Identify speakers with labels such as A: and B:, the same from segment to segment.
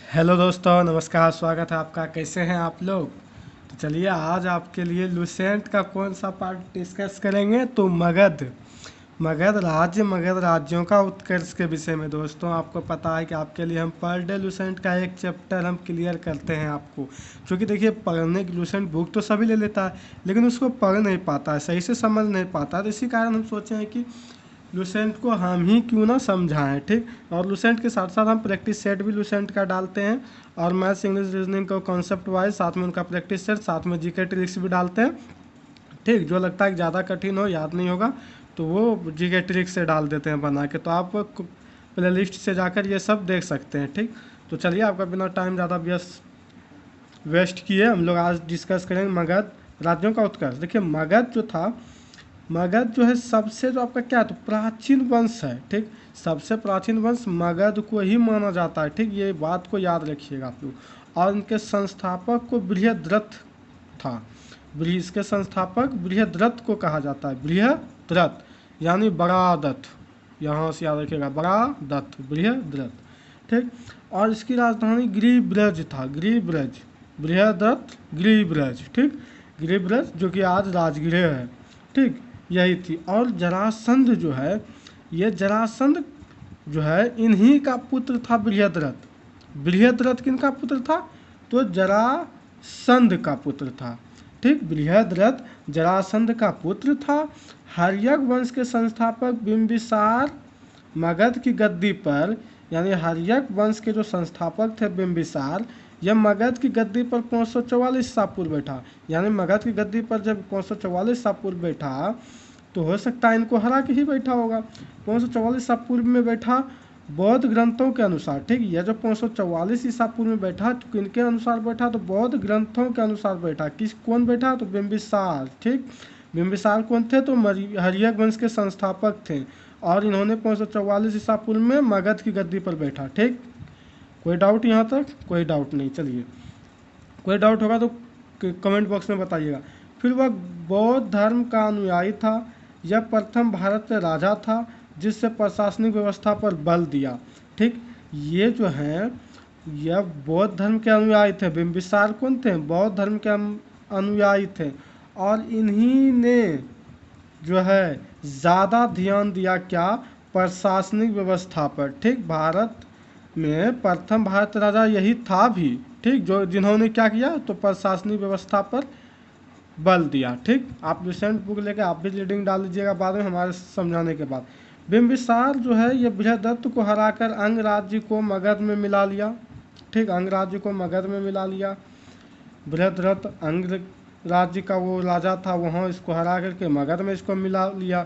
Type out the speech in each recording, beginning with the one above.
A: Hello दोस्तों, नमस्कार। स्वागत है आपका। कैसे हैं आप लोग? तो चलिए आज आपके लिए लुसेंट का कौन सा पार्ट डिस्कस करेंगे। तो मगध राज्यों का उत्कर्ष के विषय में। दोस्तों आपको पता है कि आपके लिए हम पर डे लुसेंट का एक चैप्टर हम क्लियर करते हैं आपको, क्योंकि देखिए पढ़ने की लुसेंट बुक तो सभी ले लेता है, लेकिन उसको पढ़ नहीं पाता है, सही से समझ नहीं पाता है। तो इसी कारण हम सोचे हैं कि लुसेंट को हम ही क्यों ना समझाएं। ठीक, और लुसेंट के साथ साथ हम प्रैक्टिस सेट भी लुसेंट का डालते हैं, और मैथ्स इंग्लिश रीजनिंग को कॉन्सेप्ट वाइज साथ में उनका प्रैक्टिस सेट, साथ में जीके ट्रिक्स भी डालते हैं। ठीक, जो लगता है कि ज़्यादा कठिन हो, याद नहीं होगा, तो वो जीके ट्रिक्स से डाल देते हैं बना के। तो आप प्ले लिस्ट से जाकर ये सब देख सकते हैं। ठीक, तो चलिए आपका बिना टाइम ज़्यादा व्यस्त वेस्ट किए हम लोग आज डिस्कस करेंगे मगध राज्यों का उत्कर्ष। देखिए मगध जो है सबसे जो आपका क्या है तो प्राचीन वंश है। ठीक, सबसे प्राचीन वंश मगध को ही माना जाता है। ठीक, ये बात को याद रखिएगा आप लोग। और इनके संस्थापक को बृहद्रथ था। इसके संस्थापक बृहद्रथ को कहा जाता है। बृहद्रथ यानी बड़ा दत्त, यहाँ से याद रखिएगा, बड़ा दत्त, बृहद्रथ। ठीक, और इसकी राजधानी गिरिब्रज था। गिरिब्रज, बृहद्रथ गिरिब्रज। ठीक, गिरिब्रज जो कि आज राजगृह है। ठीक, यही थी। और जरासंध जो है, ये जरासंध जो है इन्हीं का पुत्र था बृहद्रथ। बृहद्रथ किनका पुत्र था? तो जरासंध का पुत्र था। ठीक, बृहद्रथ जरासंध का पुत्र था। हर्यक वंश के संस्थापक बिंबिसार मगध की गद्दी पर, यानी हर्यक वंश के जो संस्थापक थे बिंबिसार, यह मगध की गद्दी पर 544 ईसा पूर्व बैठा। यानी मगध की गद्दी पर जब 544 ईसा पूर्व बैठा, तो हो सकता है इनको हरा के ही बैठा होगा। 544 ईसा पूर्व में बैठा बौद्ध ग्रंथों के अनुसार। ठीक, यह जो 544 ईसा पूर्व में बैठा तो किनके अनुसार बैठा? तो बौद्ध ग्रंथों के अनुसार बैठा। कौन बैठा? तो बिंबिसार। ठीक, बिंबिसार कौन थे? तो हर्यक वंश के संस्थापक थे, और इन्होंने 544 ईसा पूर्व में मगध की गद्दी पर बैठा। ठीक, कोई डाउट यहाँ तक? कोई डाउट नहीं। चलिए, कोई डाउट होगा तो कमेंट बॉक्स में बताइएगा। फिर वह बौद्ध धर्म का अनुयायी था। यह प्रथम भारत का राजा था जिससे प्रशासनिक व्यवस्था पर बल दिया। ठीक, ये जो है यह बौद्ध धर्म के अनुयायी थे। बिंबिसार कौन थे? बौद्ध धर्म के अनुयायी थे, और इन्हीं ने जो है ज़्यादा ध्यान दिया क्या? प्रशासनिक व्यवस्था पर। ठीक, भारत में प्रथम भारत राजा यही था भी। ठीक, जो जिन्होंने क्या किया? तो प्रशासनिक व्यवस्था पर बल दिया। ठीक, आप रिसेंट बुक लेके आप भी रीडिंग डाल लीजिएगा बाद में हमारे समझाने के बाद। बिंबिसार जो है ये बृहदत्त को हराकर अंग राज्य को मगध में मिला लिया। ठीक, अंग राज्य को मगध में मिला लिया। बृहद्रथ अंग राज्य का वो राजा था, वहाँ इसको हरा करके मगध में इसको मिला लिया।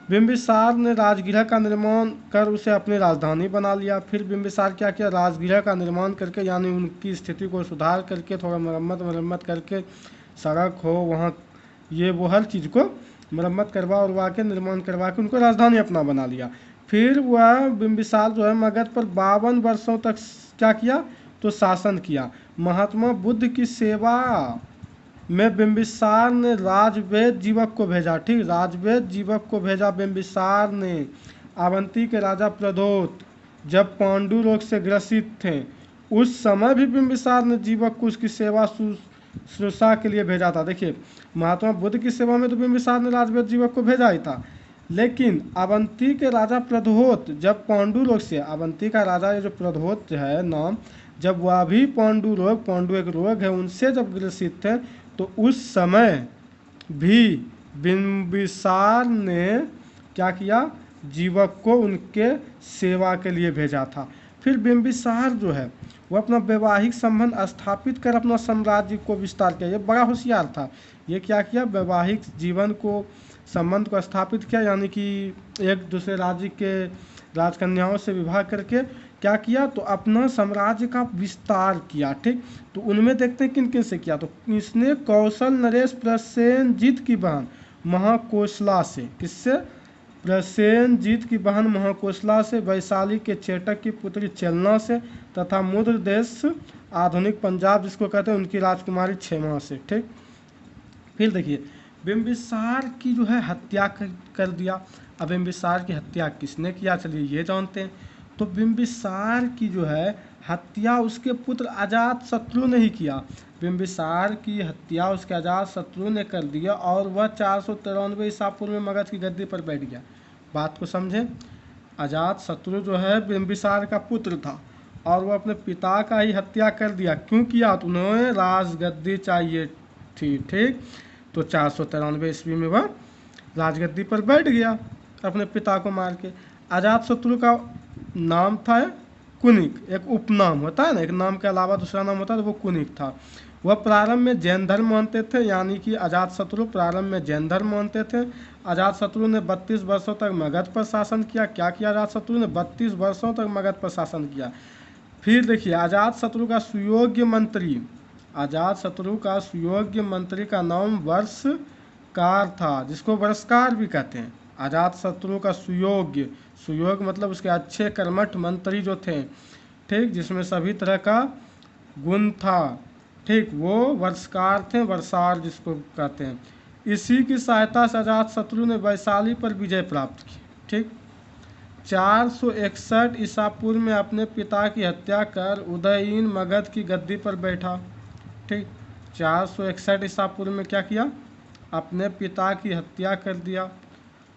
A: बिंबिसार ने राजगृह का निर्माण कर उसे अपनी राजधानी बना लिया। फिर बिंबिसार क्या किया? राजगृह का निर्माण करके, यानी उनकी स्थिति को सुधार करके, थोड़ा मरम्मत करके, सड़क हो वहाँ, ये वो हर चीज़ को मरम्मत करवा उरवा के, निर्माण करवा के उनको राजधानी अपना बना लिया। फिर वह बिंबिसार जो है मगध पर 52 वर्षों तक क्या किया? तो शासन किया। महात्मा बुद्ध की सेवा में बिंबिसार ने राजवेद जीवक को भेजा। ठीक, राजवेद जीवक को भेजा बिंबिसार ने। अवंती के राजा प्रदोत जब पांडु रोग से ग्रसित थे, उस समय भी बिंबिसार ने जीवक को उसकी सेवा शुश्रूषा के लिए भेजा था। देखिए, महात्मा बुद्ध की सेवा में तो बिंबिसार ने राजवेद जीवक को भेजा ही था, लेकिन अवंती के राजा प्रदोत जब पांडु रोग से, अवंती का राजा ये जो प्रदोत है नाम, जब वह भी पांडु एक रोग है, उनसे जब ग्रसित थे, तो उस समय भी बिंबिसार ने क्या किया? जीवक को उनके सेवा के लिए भेजा था। फिर बिंबिसार जो है वो अपना वैवाहिक संबंध स्थापित कर अपना साम्राज्य को विस्तार किया। ये बड़ा होशियार था। ये क्या किया? वैवाहिक जीवन को, संबंध को स्थापित किया, यानी कि एक दूसरे राज्य के राजकन्याओं से विवाह करके क्या किया? तो अपना साम्राज्य का विस्तार किया। ठीक, तो उनमें देखते हैं किन किन से किया। तो इसने कौशल नरेश प्रसेनजीत की बहन महाकोशला से, किससे? प्रसेनजीत की बहन महाकोशला से, वैशाली के चेटक की पुत्री चेलना से, तथा मुद्र देश आधुनिक पंजाब जिसको कहते हैं उनकी राजकुमारी क्षेमा से। ठीक, फिर देखिए बिंबिसार की जो है हत्या कर दिया। अब बिंबिसार की हत्या किसने किया? चलिए ये जानते हैं। तो बिंबिसार की जो है हत्या उसके पुत्र अजात शत्रु ने ही किया। बिंबिसार की हत्या उसके अजात शत्रु ने कर दिया और वह 493 ईसा पूर्व में मगध की गद्दी पर बैठ गया। बात को समझें, अजात शत्रु जो है बिंबिसार का पुत्र था और वह अपने पिता का ही हत्या कर दिया। क्यों किया? तो उन्हें राजगद्दी चाहिए थी, ठीक। तो 493 ईस्वी में वह राजगद्दी पर बैठ गया अपने पिता को मार के। अजात शत्रु का नाम था कुनिक, एक उपनाम होता है ना, एक नाम के अलावा दूसरा नाम होता है, तो वो कुनिक था। वह प्रारंभ में जैन धर्म मानते थे, यानी कि अजात शत्रु प्रारंभ में जैन धर्म मानते थे। अजात शत्रु ने 32 वर्षों तक मगध पर शासन किया। क्या किया अजात शत्रु ने? 32 वर्षों तक मगध पर शासन किया। फिर देखिए, अजात शत्रु का सुयोग्य मंत्री, अजात शत्रु का सुयोग्य मंत्री का नाम वर्षकार था, जिसको वर्षकार भी कहते हैं। अजात शत्रु का सुयोग्य, सुयोग मतलब उसके अच्छे कर्मठ मंत्री जो थे, ठीक, जिसमें सभी तरह का गुण था, ठीक, वो वर्षकार थे, वर्षार जिसको कहते हैं। इसी की सहायता से अजात शत्रु ने वैशाली पर विजय प्राप्त की, ठीक। 461 ईसा पूर्व में अपने पिता की हत्या कर उदयीन मगध की गद्दी पर बैठा, ठीक। 461 ईसा पूर्व में क्या किया? अपने पिता की हत्या कर दिया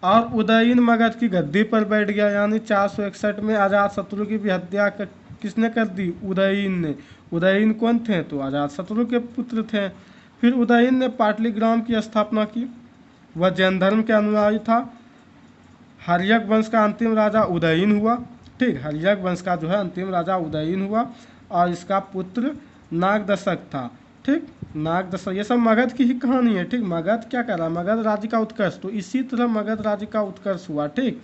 A: और उदयीन मगध की गद्दी पर बैठ गया। यानी 461 में अजात शत्रु की भी हत्या किसने कर दी? उदयीन ने। उदयीन कौन थे? तो अजात शत्रु के पुत्र थे। फिर उदयीन ने पाटलिग्राम की स्थापना की। वह जैन धर्म के अनुयायी था। हर्यक वंश का अंतिम राजा उदयीन हुआ, ठीक। हर्यक वंश का जो है अंतिम राजा उदयीन हुआ और इसका पुत्र नागदशक था, ठीक। नागदशक, ये सब मगध की ही कहानी है, ठीक। मगध क्या कर रहा है? मगध राज्य का उत्कर्ष। तो इसी तरह मगध राज्य का उत्कर्ष हुआ, ठीक।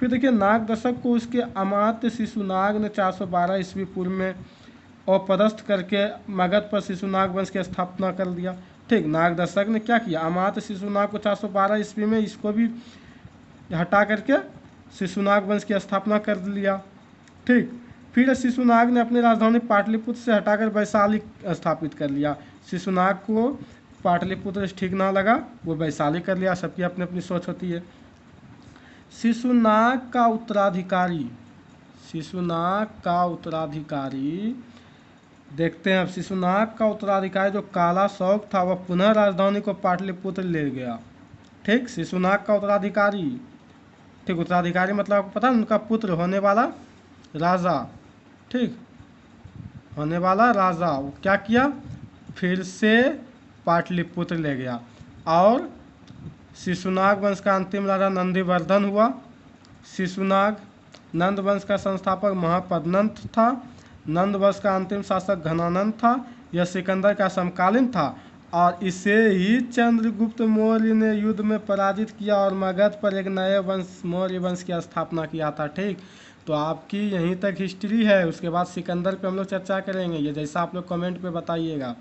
A: फिर देखिए, नागदशक को उसके अमात्य शिशुनाग ने 412 ईस्वी पूर्व में अपदस्थ करके मगध पर शिशुनाग वंश की स्थापना कर दिया, ठीक। नागदशक ने क्या किया? अमात्य शिशुनाग को 412 ईस्वी में इसको भी हटा करके शिशुनाग वंश की स्थापना कर लिया, ठीक। फिर शिशुनाग ने अपनी राजधानी पाटलिपुत्र से हटाकर वैशाली स्थापित कर लिया। शिशुनाग को पाटलिपुत्र ठीक ना लगा, वो वैशाली कर लिया। सबकी अपनी अपनी सोच होती है। शिशुनाग का उत्तराधिकारी, शिशुनाग का उत्तराधिकारी देखते हैं अब। शिशुनाग का उत्तराधिकारी जो काला शौक था, वह पुनः राजधानी को पाटलिपुत्र ले गया, ठीक। शिशुनाग का उत्तराधिकारी, ठीक। उत्तराधिकारी मतलब आपको पता है, उनका पुत्र होने वाला राजा, ठीक, होने वाला राजा। वो क्या किया? फिर से पाटलिपुत्र ले गया। और शिशुनाग वंश का अंतिम राजा नंदीवर्धन हुआ। शिशुनाग नंद वंश का संस्थापक महापद्मनंद था। नंद वंश का अंतिम शासक घनानंद था। यह सिकंदर का समकालीन था और इसे ही चंद्रगुप्त मौर्य ने युद्ध में पराजित किया और मगध पर एक नए वंश मौर्य वंश की स्थापना किया था, ठीक। तो आपकी यहीं तक हिस्ट्री है। उसके बाद सिकंदर पे हम लोग चर्चा करेंगे, ये जैसा आप लोग कमेंट पे बताइएगा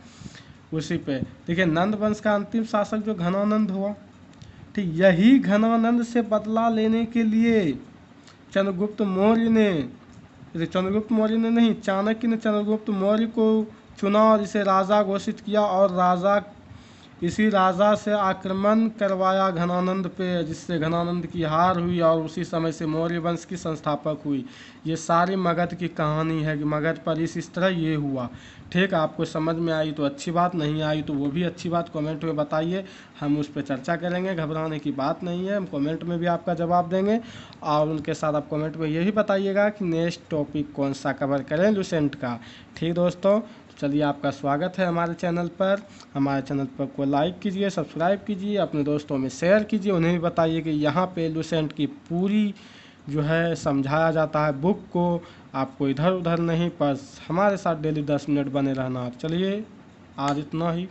A: उसी पे। देखिए, नंद वंश का अंतिम शासक जो घनानंद हुआ, ठीक, यही घनानंद से बदला लेने के लिए चंद्रगुप्त मौर्य ने नहीं, चाणक्य ने चंद्रगुप्त मौर्य को चुना और इसे राजा घोषित किया और इसी राजा से आक्रमण करवाया घनानंद पे, जिससे घनानंद की हार हुई और उसी समय से मौर्य वंश की संस्थापक हुई। ये सारी मगध की कहानी है कि मगध पर इस तरह ये हुआ, ठीक। आपको समझ में आई तो अच्छी बात, नहीं आई तो वो भी अच्छी बात, कमेंट में बताइए, हम उस पर चर्चा करेंगे। घबराने की बात नहीं है, हम कमेंट में भी आपका जवाब देंगे। और उनके साथ आप कमेंट में यही बताइएगा कि नेक्स्ट टॉपिक कौन सा कवर करें लुसेंट का, ठीक दोस्तों। चलिए, आपका स्वागत है हमारे चैनल पर। हमारे चैनल पर को लाइक कीजिए, सब्सक्राइब कीजिए, अपने दोस्तों में शेयर कीजिए। उन्हें भी बताइए कि यहाँ पे लुसेंट की पूरी जो है समझाया जाता है बुक को। आपको इधर उधर नहीं, बस हमारे साथ डेली 10 मिनट बने रहना। चलिए, आज इतना ही।